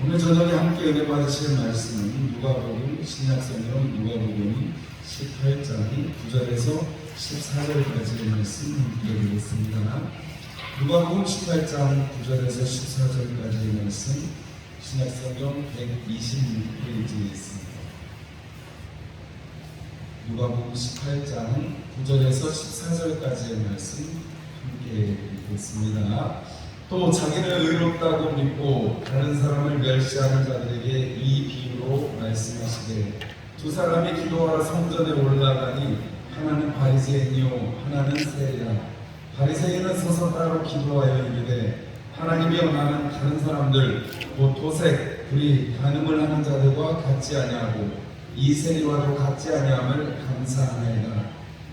오늘 저녁에 함께 은혜 받으실 말씀은 누가복음 신약성경 누가복음 18장 9절에서 14절까지의 말씀 함께 드리겠습니다. 누가복음 18장 9절에서 14절까지의 말씀 신약성경 126페이지에 있습니다. 누가복음 18장 9절에서 14절까지의 말씀 함께 읽겠습니다. 또 자기를 의롭다고 믿고 다른 사람을 멸시하는 자들에게 이 비유로 말씀하시되 두 사람이 기도하러 성전에 올라가니 하나는 바리새인이요 하나는 세리라. 바리새인은 서서 따로 기도하여 이르되 하나님이여 나는 다른 사람들 곧 도색, 불의, 간음을 하는 자들과 같지 아니하고 이 세리와도 같지 아니함을 감사하나이다.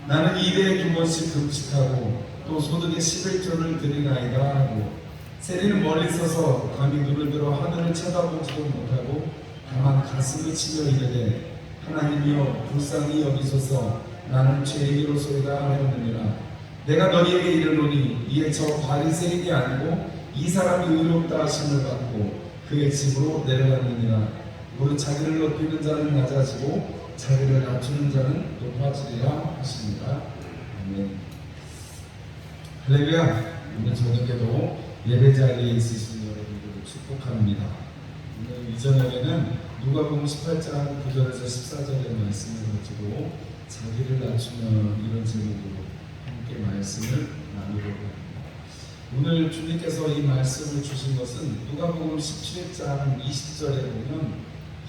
나는 일에 2번씩 금식하고 또 소득의 11조를 드리나이다 하고 세리는 멀리 서서 감히 눈을 들어 하늘을 쳐다보지도 못하고 다만 가슴을 치며 이르되 하나님이여 불쌍히 여기소서 나는 죄인이로소이다 하였느니라. 내가 너희에게 이르노니 이에 저 바리새인이 아니고 이 사람이 의롭다 하심을 받고 그의 집으로 내려갔느니라. 무릇 자기를 높이는 자는 낮아지고 자기를 낮추는 자는 높아지리라 하십니다. 아멘. 할렐루야. 오늘 저녁에도 예배 자리에 있으신 여러분들을 축복합니다. 오늘 이 저녁에는 누가복음 18장 9절에서 14절의 말씀을 가지고 자기를 낮추면 이런 제목으로 함께 말씀을 나누려고 합니다. 오늘 주님께서 이 말씀을 주신 것은 누가복음 17장 20절에 보면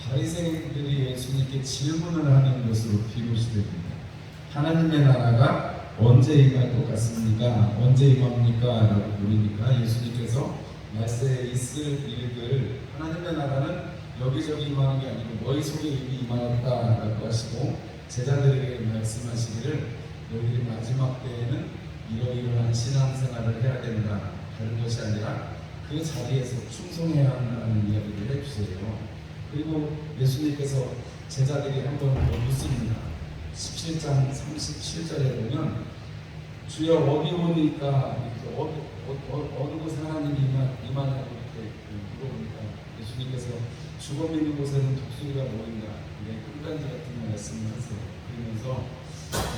바리새인들이 예수님께 질문을 하는 것으로 비롯이 됩니다. 하나님의 나라가 언제 임할 것 같습니까? 언제 임합니까? 라고 물으니까 예수님께서 말세에 있을 일들 하나님의 나라는 여기저기 임하는 게 아니고 너희 속에 이미 임하였다 라고 하시고 제자들에게 말씀하시기를 너희들이 마지막 때에는 이러이러한 신앙생활을 해야 된다. 다른 것이 아니라 그 자리에서 충성해야 한다는 이야기를 해주세요. 그리고 예수님께서 제자들이 한번 더 묻습니다. 17장 37절에 보면 주여 어디 오니까 어느 곳에 하나님이 임하냐고 이렇게 물어보니까 예수님께서 죽어 있는 곳에는 독수리가 모인다. 끝간지 같은 말씀을 하세요. 그러면서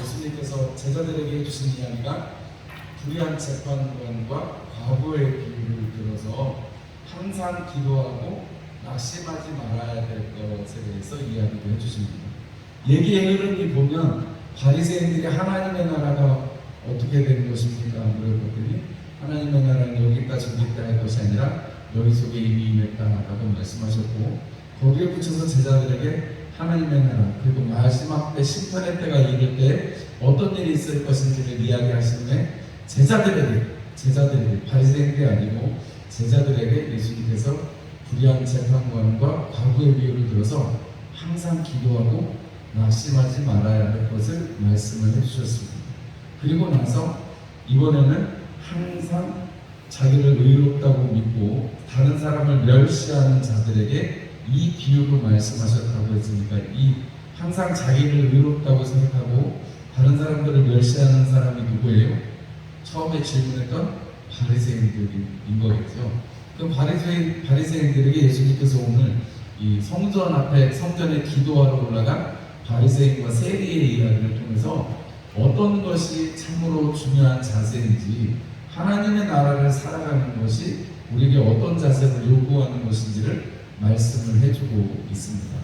예수님께서 제자들에게 해주신 이야기가 불의한 재판관과 과부의 비유를 들어서 항상 기도하고 낙심하지 말아야 될 것에 대해서 이야기를 해주십니다. 얘기의 흐름이 보면 바리새인들이 하나님의 나라가 어떻게 되는 것입니까? 물어봤더니 하나님의 나라는 여기다 저기다 할 것이 아니라 너희 속에 이미 임했다라고 말씀하셨고 거기에 붙여서 제자들에게 하나님의 나라 그리고 마지막 때 심판의 때가 이를 때 어떤 일이 있을 것인지를 이야기하시는데 제자들에게 바리새인들이 아니고 제자들에게 예수님께서 불의한 재판관과 과부의 비유를 들어서 항상 기도하고 낙심하지 말아야 할 것을 말씀을 해주셨습니다. 그리고 나서 이번에는 항상 자기를 의롭다고 믿고 다른 사람을 멸시하는 자들에게 이 비유로 말씀하셨다고 했으니까 이 항상 자기를 의롭다고 생각하고 다른 사람들을 멸시하는 사람이 누구예요? 처음에 질문했던 바리새인들인 거겠죠. 그럼 바리새인들에게 예수님께서 오늘 이 성전에 기도하러 올라간 바리새인과 세리의 이야기를 통해서 어떤 것이 참으로 중요한 자세인지 하나님의 나라를 살아가는 것이 우리에게 어떤 자세를 요구하는 것인지를 말씀을 해주고 있습니다.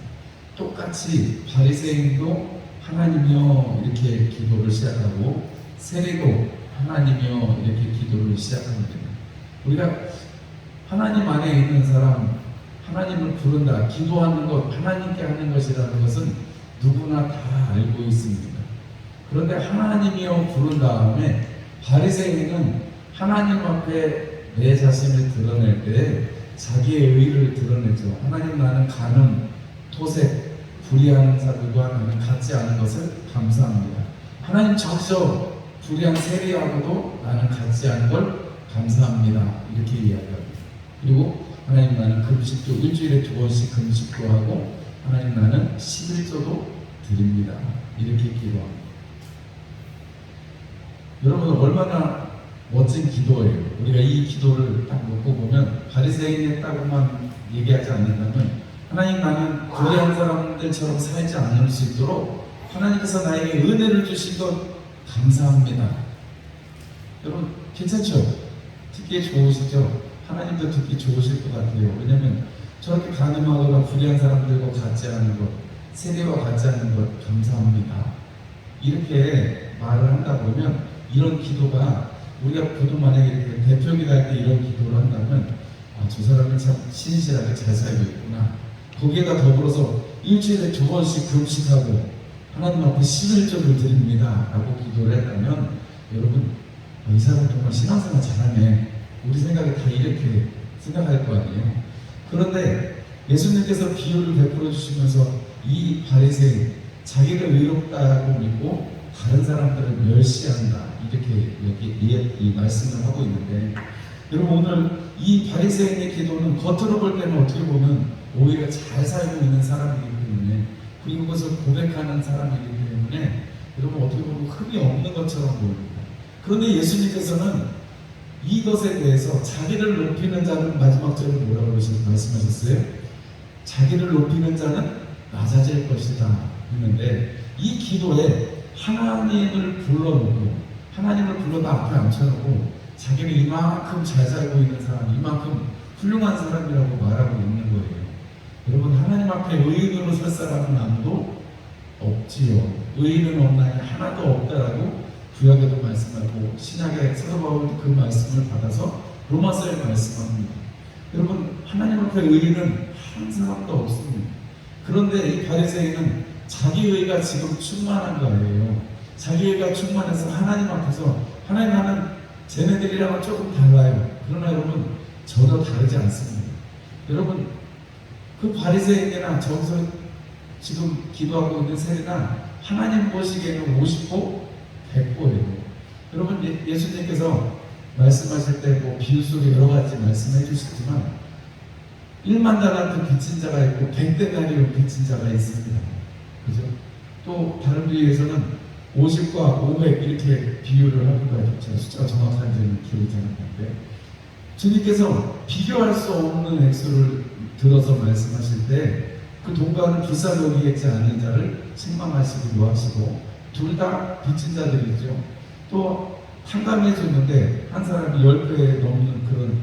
똑같이 바리새인도 하나님이여 이렇게 기도를 시작하고 세리도 하나님이여 이렇게 기도를 시작합니다. 우리가 하나님 안에 있는 사람 하나님을 부른다 기도하는 것 하나님께 하는 것이라는 것은 누구나 다 알고 있습니다. 그런데 하나님이여 부른 다음에 바리새인은 하나님 앞에 내 자신을 드러낼 때 자기의 의를 드러내죠. 하나님 나는 간음, 토색, 불의하는 자들과 나는 같지 않은 것을 감사합니다. 하나님 적셔 불의한 세리하고도 나는 같지 않은 걸 감사합니다. 이렇게 이야기합니다. 그리고 하나님 나는 금식도 일주일에 2번씩 금식도 하고 하나님 나는 11조도 드립니다. 이렇게 기도합니다. 여러분 얼마나 멋진 기도예요. 우리가 이 기도를 딱 놓고 보면 바리새인이 했다고만 얘기하지 않는다면, 하나님, 나는 고대한 사람들처럼 살지 않을 수 있도록 하나님께서 나에게 은혜를 주신 것 감사합니다. 여러분 괜찮죠? 듣기 좋으시죠? 하나님도 듣기 좋으실 것 같아요. 왜냐하면 저렇게 가늠하거나 불의한 사람들과 같지 않은 것, 세대와 같지 않은 것 감사합니다. 이렇게 말을 한다 보면, 이런 기도가 우리가 보통 만약에 이렇게 대표기도 할 때 이런 기도를 한다면, 아, 저 사람은 참 신실하게 잘 살고 있구나. 거기에다 더불어서 일주일에 2번씩 금식하고 하나님 앞에 11조를 드립니다 라고 기도를 했다면, 여러분 이 사람 정말 신앙생활 잘하네, 우리 생각에 다 이렇게 생각할 거 아니에요. 그런데 예수님께서 비유를 베풀어 주시면서 이 바리새인, 자기를 의롭다고 믿고 다른 사람들을 멸시한다, 이렇게 여기 이 말씀을 하고 있는데, 여러분 오늘 이 바리새인의 기도는 겉으로 볼 때는 어떻게 보면 오히려 잘 살고 있는 사람이기 때문에, 그리고 그것을 고백하는 사람이기 때문에 여러분 어떻게 보면 흠이 없는 것처럼 보입니다. 그런데 예수님께서는 이것에 대해서 자기를 높이는 자는, 마지막 절에 뭐라고 말씀하셨어요? 자기를 높이는 자는 낮아질 것이다 했는데, 이 기도에 하나님을 불러놓고, 하나님을 불러다 앞에 앉혀놓고 자기는 이만큼 잘 살고 있는 사람, 이만큼 훌륭한 사람이라고 말하고 있는 거예요. 여러분 하나님 앞에 의인으로 설 사람은 아무도 없지요. 의인은 없나니 하나도 없다라고 구약에도 말씀하고, 신약의 사도 바울이 그 말씀을 받아서 로마서에 말씀합니다. 여러분 하나님 앞에 의인은 한 사람도 없습니다. 그런데 이 바리새인은 자기 의가 지금 충만한 거예요. 자기 의가 충만해서 하나님 앞에서, 하나님, 나는 쟤네들이랑은 조금 달라요. 그러나 여러분 전혀 다르지 않습니다. 여러분 그 바리새인이나 저기서 지금 기도하고 있는 세리나 하나님 보시기에는 50보 100보예요. 여러분 예수님께서 말씀하실 때 뭐 비유 속에 여러 가지 말씀해 주시지만, 1만 달란트 빚진 자가 있고 100데나리온 빚진 자가 있습니다. 그죠? 또 다른 비유에서는 50과 500 이렇게 비유를 합니다. 제가 숫자가 정확한지는 기억이 잘 안 나는데, 주님께서 비교할 수 없는 액수를 들어서 말씀하실 때 그 돈과는 비싸게 여기지 않는 자를 책망하시기도 하시고, 둘 다 빚진 자들이죠. 또 탕감해 줬는데 한 사람이 10배 넘는 그런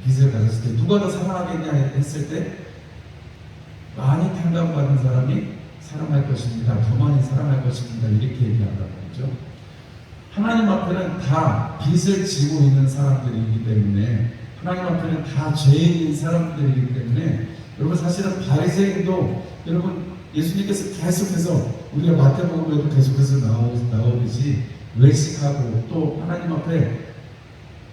빚을 가졌을 때 누가 더 사랑하겠냐 했을 때, 많이 탕감받은 사람이 사랑할 것입니다, 더 많이 사랑할 것입니다, 이렇게 얘기한다는 거죠. 하나님 앞에는 다 빚을 지고 있는 사람들이기 때문에, 하나님 앞에는 다 죄인인 사람들이기 때문에, 여러분 사실은 바리새인도, 여러분 예수님께서 계속해서, 우리가 마태복음에도 계속해서 나오듯이 외식하고, 또 하나님 앞에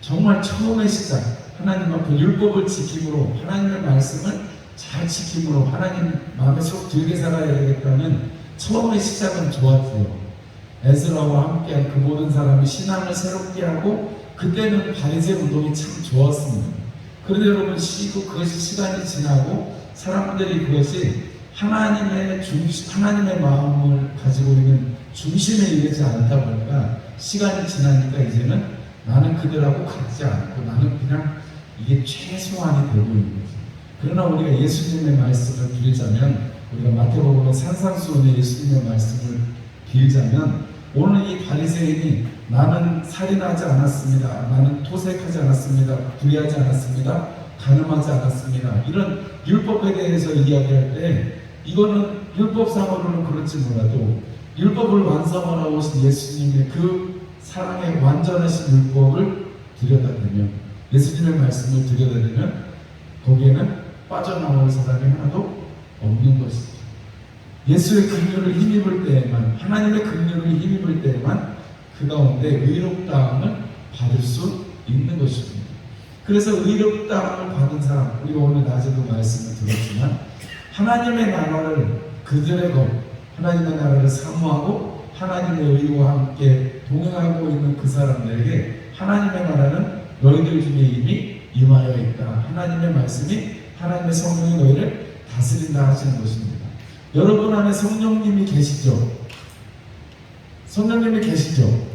정말 처음의 시작, 하나님 앞에 율법을 지킴으로, 하나님의 말씀을 잘 지킴으로 하나님 마음에 속 들게 살아야 되겠다는 처음의 시작은 좋았어요. 에스라와 함께한 그 모든 사람이 신앙을 새롭게 하고, 그때는 바리새 운동이 참 좋았습니다. 그런데 여러분 그것이 시간이 지나고 사람들이 그것이 하나님의 마음을 가지고 있는 중심에 이르지 않다 보니까, 시간이 지나니까 이제는 나는 그들하고 같지 않고 나는 그냥 이게 최소한이 되고 있는 거죠. 그러나 우리가 예수님의 말씀을 빌자면, 우리가 마태복음의 산상수훈의 예수님의 말씀을 빌자면, 오늘 이 바리새인이 나는 살인하지 않았습니다, 나는 토색하지 않았습니다, 불의하지 않았습니다, 간음하지 않았습니다, 이런 율법에 대해서 이야기할 때, 이거는 율법상으로는 그렇지 몰라도 율법을 완성하러 오신 예수님의 그 사랑의 완전하신 율법을 들여다보면, 예수님의 말씀을 들여다보면 거기에는 빠져나올 사람이 하나도 없는 것이죠. 예수의 긍휼을 힘입을 때에만, 하나님의 긍휼을 힘입을 때에만 그 가운데 의롭다함을 받을 수 있는 것입니다. 그래서 의롭다함을 받은 사람, 우리가 오늘 낮에도 말씀을 들었지만, 하나님의 나라를 그들의 것, 하나님의 나라를 사모하고 하나님의 의와 함께 동행하고 있는 그 사람들에게 하나님의 나라는 너희들 중에 이미 임하여 있다, 하나님의 말씀이, 하나님의 성령이 너희를 다스린다 하시는 것입니다. 여러분 안에 성령님이 계시죠? 성령님이 계시죠?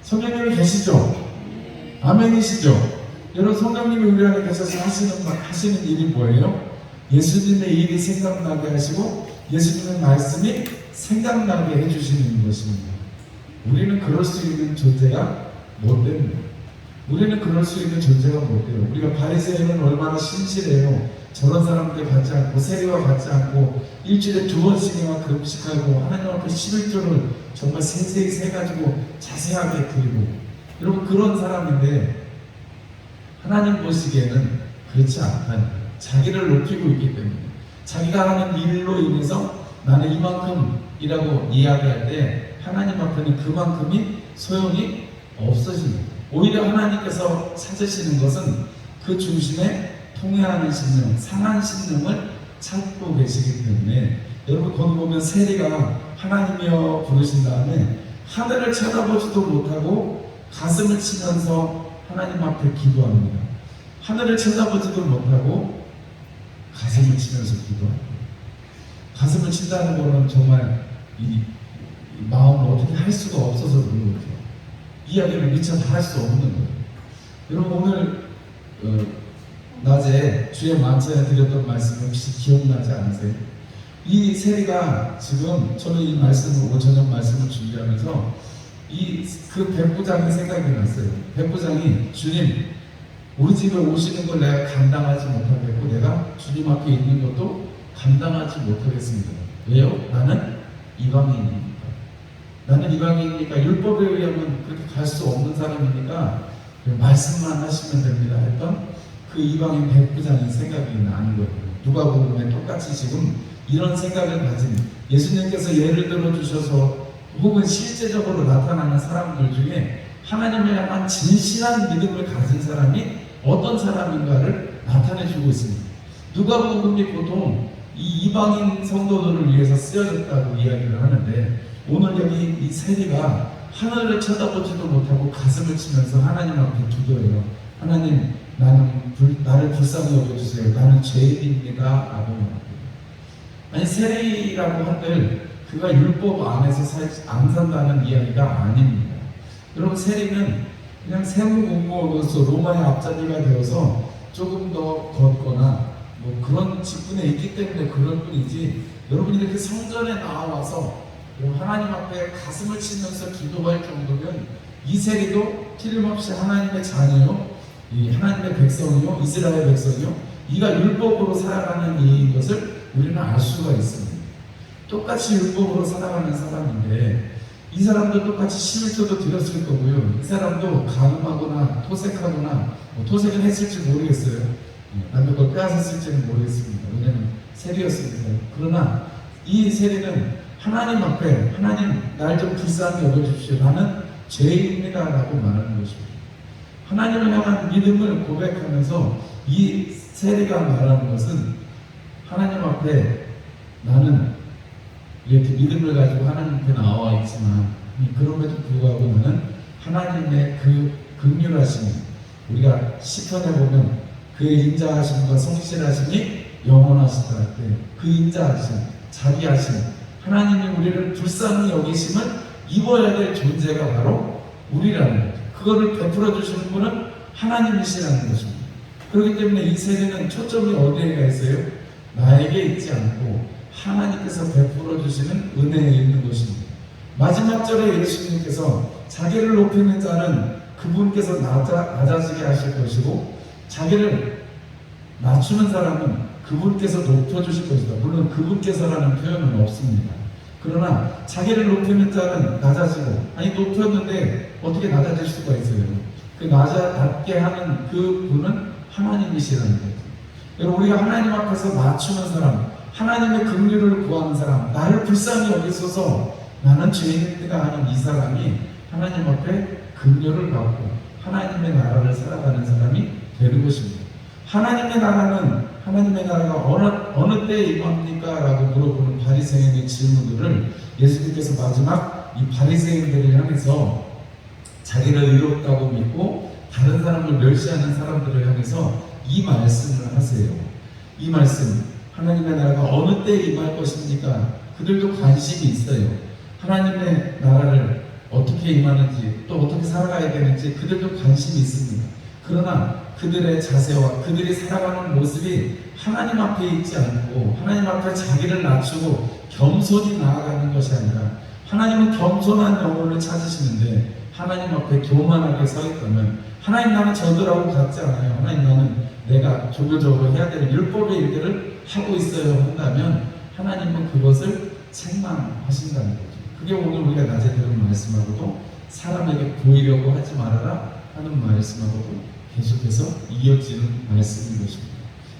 성령님이 계시죠? 아멘이시죠? 여러분, 성령님이 우리 안에 계셔서 하시는 일이 뭐예요? 예수님의 일이 생각나게 하시고 예수님의 말씀이 생각나게 해주시는 것입니다. 우리는 그럴 수 있는 존재가 못 됩니다. 우리는 그럴 수 있는 존재가 못 돼요. 우리가 바리새인은 얼마나 신실해요. 저런 사람들 같지 않고 세리와 같지 않고 일주일에 2번씩이나 금식하고 하나님 앞에 11조를 정말 세세히 세가지고 자세하게 드리고, 여러분, 그런 사람인데 하나님 보시기에는 그렇지 않다는 거예요. 자기를 높이고 있기 때문에, 자기가 하는 일로 인해서 나는 이만큼이라고 이야기할 때 하나님 앞에는 그만큼이 소용이 없어집니다. 오히려 하나님께서 찾으시는 것은 그 중심에 통해하는 심령, 상한 심령을 찾고 계시기 때문에, 여러분, 거기 보면 세리가 하나님이여 부르신 다음에 하늘을 쳐다보지도 못하고 가슴을 치면서 하나님 앞에 기도합니다. 하늘을 쳐다보지도 못하고 가슴을 치면서 기도합니다. 가슴을 친다는 것은 정말 이 마음을 어떻게 할 수가 없어서 그런 거죠. 이야기를 미처 다 할 수 없는 거예요. 여러분, 오늘 낮에 주의 만찬에 드렸던 말씀 혹시 기억나지 않으세요? 이 세리가 지금 저는 이 말씀을 오전녁 말씀을 준비하면서 그 백부장이 생각이 났어요. 백부장이 주님, 우리 집에 오시는 걸 내가 감당하지 못하겠고 내가 주님 앞에 있는 것도 감당하지 못하겠습니다. 왜요? 나는 이방인이니까. 나는 이방인이니까 율법에 의하면 그렇게 갈 수 없는 사람이니까 말씀만 하시면 됩니다 했던 그 이방인 백부장이 생각이 나는 거예요. 누가복음에 똑같이 지금 이런 생각을 가진, 예수님께서 예를 들어 주셔서 혹은 실제적으로 나타나는 사람들 중에 하나님을 향한 진실한 믿음을 가진 사람이 어떤 사람인가를 나타내주고 있습니다. 누가복음이 보통 이 이방인 성도들을 위해서 쓰여졌다고 이야기를 하는데, 오늘 여기 이 세리가 하늘을 쳐다보지도 못하고 가슴을 치면서 하나님 앞에 기도해요. 하나님, 나를 불쌍히 여겨주세요. 나는 죄인입니다 라고 말합니다. 아니, 세리라고 한들 그가 율법 안에서 안 산다는 이야기가 아닙니다. 여러분, 세리는 그냥 세무 공무원으로서 로마의 앞잡이가 되어서 조금 더 걷거나 뭐 그런 직분에 있기 때문에 그럴 뿐이지, 여러분이 이렇게 성전에 나와서 하나님 앞에 가슴을 치면서 기도할 정도면 이 세리도 틀림없이 하나님의 자녀요, 이 하나님의 백성이요, 이스라엘 백성이요, 이가 율법으로 살아가는 이인 것을 우리는 알 수가 있습니다. 똑같이 율법으로 살아가는 사람인데 이 사람도 똑같이 11조도 드렸을 거고요. 이 사람도 간음하거나 토색하거나, 토색은 했을지 모르겠어요. 남의 걸 빼앗았을지는 모르겠습니다. 왜냐하면 세리였으니까. 그러나 이 세리는 하나님 앞에, 하나님 날 좀 불쌍히 여겨주십시오, 나는 죄인입니다 라고 말하는 것입니다. 하나님을 향한 믿음을 고백하면서 이 세리가 말하는 것은, 하나님 앞에 나는 이렇게 믿음을 가지고 하나님 앞에 나와 있지만 그럼에도 불구하고 나는 하나님의 그 긍휼하심이, 우리가 시편에 보면 그의 인자하심과 성실하심이 영원하시다 할 때 그 인자하심, 자비하심, 하나님이 우리를 불쌍히 여기심을 입어야 될 존재가 바로 우리라는 거죠. 그거를 베풀어 주시는 분은 하나님이시라는 것입니다. 그렇기 때문에 이 세대는 초점이 어디에 있어요? 나에게 있지 않고 하나님께서 베풀어 주시는 은혜에 있는 것입니다. 마지막 절에 예수님께서 자기를 높이는 자는 그분께서 낮아지게 하실 것이고, 자기를 낮추는 사람은 그분께서 높여주실 것이다. 물론 그분께서라는 표현은 없습니다. 그러나 자기를 높이는 자는 낮아지고, 아니 높였는데 어떻게 낮아질 수가 있어요? 그 낮게 하는 그 분은 하나님이시라는 거죠. 여러분, 우리가 하나님 앞에서 낮추는 사람, 하나님의 긍휼을 구하는 사람, 나를 불쌍히 여기소서 나는 죄인입니다 하는 이 사람이 하나님 앞에 긍휼을 받고 하나님의 나라를 살아가는 사람이 되는 것입니다. 하나님의 나라가 어느 때에 임합니까? 라고 물어보는 바리새인의 질문들을 예수님께서 마지막 이 바리새인들을 향해서 자기를 의롭다고 믿고 다른 사람을 멸시하는 사람들을 향해서 이 말씀을 하세요. 이 말씀, 하나님의 나라가 어느 때에 임할 것입니까? 그들도 관심이 있어요. 하나님의 나라를 어떻게 임하는지 또 어떻게 살아가야 되는지 그들도 관심이 있습니다. 그러나 그들의 자세와 그들이 살아가는 모습이 하나님 앞에 있지 않고 하나님 앞에 자기를 낮추고 겸손히 나아가는 것이 아니라 하나님은 겸손한 영혼을 찾으시는데 하나님 앞에 교만하게 서 있다면 하나님 나는 저들하고 같지 않아요. 하나님 나는 내가 종교적으로 해야 되는 율법의 일들을 하고 있어요 한다면 하나님은 그것을 책망하신다는 거죠. 그게 오늘 우리가 낮에 들은 말씀하고도 사람에게 보이려고 하지 말아라 하는 말씀하고도 계속해서 이어지는 말씀인 것입니다.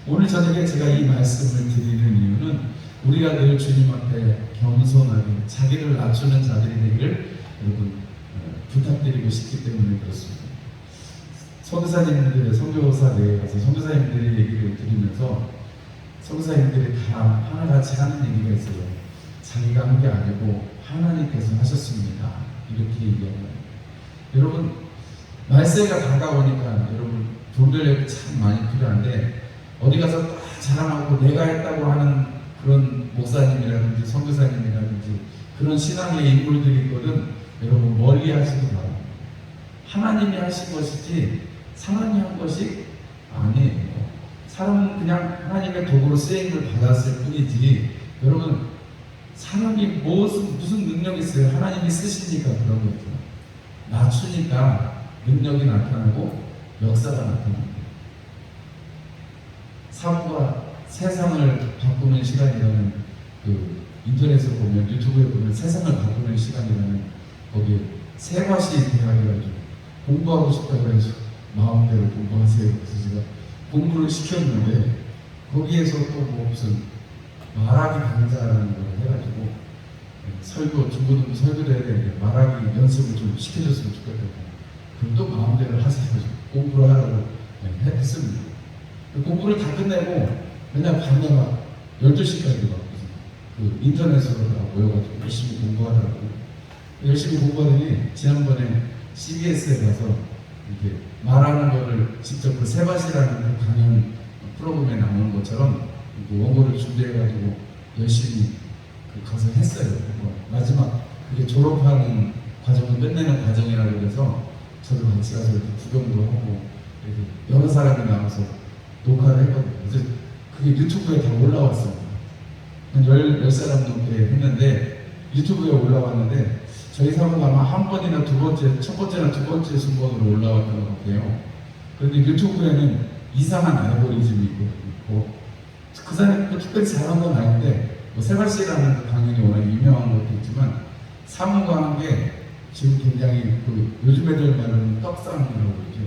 오늘 저녁에 제가 이 말씀을 드리는 이유는 우리가 늘 주님 앞에 겸손하게 자기를 낮추는 자들이 되기를 여러분 부탁드리고 싶기 때문에 그렇습니다. 선교사님들의 선교사 내에 가서 선교사님들의 얘기를 들으면서 선교사님들이 다 하나같이 하는 얘기가 있어요. 자기가 한 게 아니고 하나님께서 하셨습니다. 이렇게 얘기합니다. 여러분 말세가 다가오니까 여러분 분별력이 참 많이 필요한데 어디 가서 딱 자랑하고 내가 했다고 하는 그런 목사님이라든지 선교사님이라든지 그런 신앙의 인물들이 있거든 여러분 멀리 하시기 바랍니다. 하나님이 하신 것이지 사람이 한 것이 아니에요. 사람은 그냥 하나님의 도구로 쓰임을 받았을 뿐이지 여러분 사람이 무슨 능력이 있어요? 하나님이 쓰시니까 그런 거죠. 낮추니까 능력이 나타나고 역사가 나타납니다. 삶과 세상을 바꾸는 시간이라는 그 인터넷에 보면 유튜브에 보면 세상을 바꾸는 시간이라는 거기에 세과시 대학이라고 공부하고 싶다고 해서 마음대로 공부하세요. 그래서 제가 공부를 시켰는데 거기에서 또 뭐 무슨 말하기 강좌라는 걸 해가지고 설교 중고등부 설교를 해야 되는데 말하기 연습을 좀 시켜줬으면 좋겠다고 그럼 또 마음대로 하세요. 공부를 하라고 했습니다. 공부를 다 끝내고 맨날 밤에 막 12시까지 막 그 인터넷으로 다 모여가지고 열심히 공부하라고 열심히 공부하더니 지난번에 CBS에 가서 이렇게 말하는 거를 직접 그 세바시라는 그 강연 프로그램에 나오는 것처럼 원고를 준비해가지고 열심히 가서 했어요. 마지막 그게 졸업하는 과정을 끝내는 과정이라고 해서 저도 같이 가서 이렇게 구경도 하고 여러 사람이 나와서 녹화를 했거든요. 그래서 그게 유튜브에 다 올라왔어요. 한 10사람 넘게 했는데 유튜브에 올라왔는데 저희 사무가 아마 한 번이나 두 번째, 첫 번째나 두 번째 순번으로 올라왔던 것 같아요. 그런데 유튜브에는 이상한 알고리즘이 있고 그 사람이 또 특별히 잘한 건 아닌데 뭐 세바시라는 그 강연이 워낙 유명한 것도 있지만 사무가 한 게 지금 굉장히 그 요즘 애들 말하는 떡상이라고 그러죠.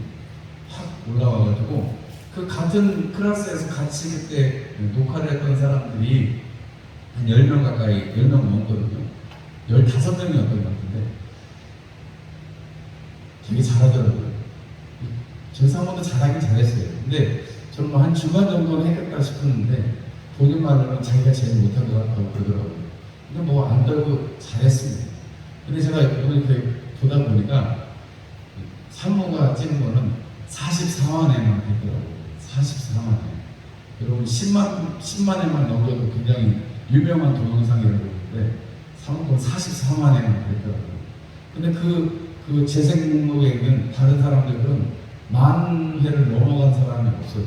확 올라와가지고 그 같은 클래스에서 같이 그때 녹화를 했던 사람들이 한 10명 가까이 10명 넘거든요. 15명이었던 것 같은데 되게 잘하더라고요. 저희 사모도 잘하긴 잘했어요. 근데 저는 뭐 한 중간 정도는 했겠다 싶었는데 본인 말로는 자기가 제일 못한 것 같다고 그러더라고요. 근데 뭐 안 떨고 잘했습니다. 근데 제가 오늘 이렇게 보다 보니까 사모가 찍은 거는 44만회만 됐더라고요. 44만회. 여러분 10만회만 넘겨도 굉장히 유명한 동영상이라고 그러는데 사모가 44만회만 됐더라고요. 근데 그 재생 목록에 있는 다른 사람들은 10,000회를 넘어간 사람이 없어요.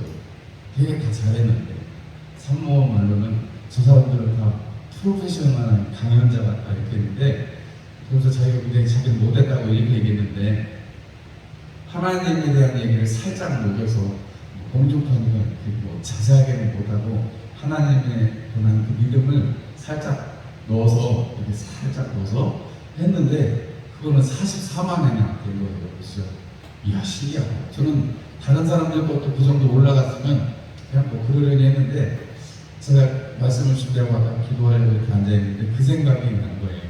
되게 다 잘했는데 산모 말로는 저 사람들은 다 프로페셔널한 강연자 같다 이렇게 했는데 그래서 자기가 굉장히 자기를 못했다고 이렇게 얘기했는데 하나님에 대한 얘기를 살짝 녹여서 공중파니까 뭐 자세하게는 못하고 하나님에 관한 그 믿음을 살짝 넣어서 이렇게 살짝 넣어서 했는데 그거는 44만회나 된 거예요. 그래서 이야 신기하다. 저는 다른 사람들 것도 그 정도 올라갔으면 그냥 뭐 그러려니 했는데 제가 말씀을 준비하고 아까 기도하려고 이렇게 앉아있는데 그 생각이 난 거예요.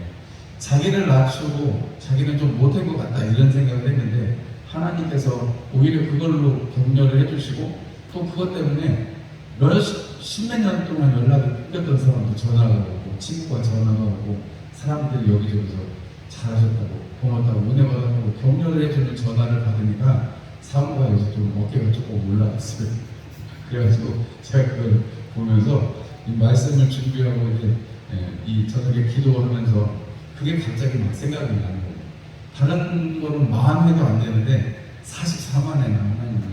자기를 낮추고 자기는 좀 못한 것 같다 이런 생각을 했는데 하나님께서 오히려 그걸로 격려를 해주시고 또 그것 때문에 십몇 년 동안 연락이 끊겼던 사람도 전화가 오고 친구가 전화가 오고 사람들이 여기저기서 잘하셨다고 고맙다고 은혜 받았다고 격려를 해주는 전화를 받으니까 사모가 요새 좀 어깨가 조금 올라갔어요. 그래가지고 제가 그걸 보면서 이 말씀을 준비하고 이제 이 저녁에 기도하면서 그게 갑자기 막 생각이 나는 거예요. 다른 거는 마음에도 안 되는데 44만에나 하나님이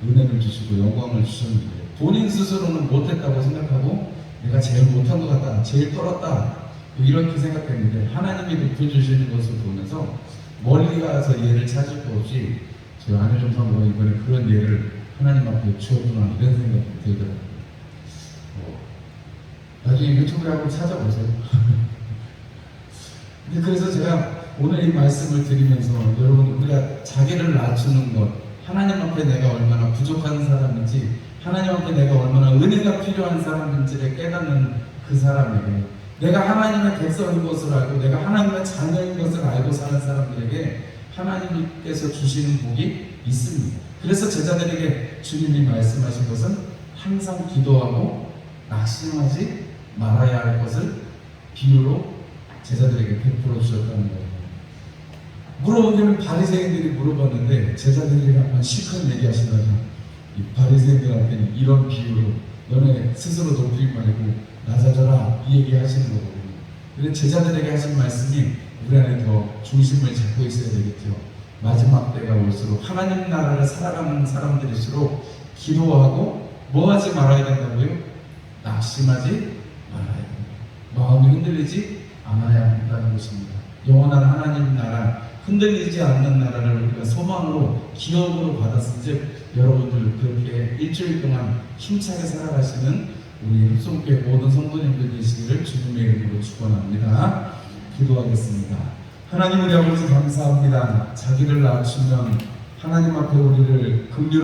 은혜를 주시고 영광을 주셨는데 본인 스스로는 못했다고 생각하고 내가 제일 못한 것 같다, 제일 떨었다 이렇게 생각했는데 하나님이 높여주시는 것을 보면서 멀리 가서 예를 찾을 거 없이 저 안혜정 사모가 이번에 그런 예를 하나님 앞에 주었구나 이런 생각이 들더라고요. 나중에 유튜브에 한번 찾아보세요. 근데 그래서 제가 오늘 이 말씀을 드리면서 여러분 우리가 자기를 낮추는 것, 하나님 앞에 내가 얼마나 부족한 사람인지, 하나님 앞에 내가 얼마나 은혜가 필요한 사람인지를 깨닫는 그 사람에게, 내가 하나님의 백성인 것을 알고 내가 하나님의 자녀인 것을 알고 사는 사람들에게 하나님께서 주시는 복이 있습니다. 그래서 제자들에게 주님이 말씀하신 것은 항상 기도하고 낙심하지 말아야 할 것을 비유로 제자들에게 베풀어 주셨다는 거예요. 물어보기는 바리새인들이 물어봤는데 제자들이 한번 실컷 얘기하시다가 이 바리새인들한테는 이런 비유로 너네 스스로 높이지 말고 낮아져라 이 얘기 하시는 거거든요. 그래서 제자들에게 하신 말씀이 우리 안에 더 중심을 잡고 있어야 되겠죠. 마지막 때가 올수록 하나님 나라를 살아가는 사람들일수록 기도하고 뭐 하지 말아야 된다고요? 낙심하지 말아야 된다. 마음이 흔들리지 않아야 한다는 것입니다. 영원한 하나님 나라, 흔들리지 않는 나라를 우리가 소망으로 기업으로 받았을 즉 여러분들 그렇게 일주일 동안 힘차게 살아가시는 우리 흡송교회 모든 성도님들 되시기를 주님의 이름으로 축원합니다. 기도하겠습니다. 하나님 우리 아버지 감사합니다. 자기를 낮추면 하나님 앞에 우리를 긍휼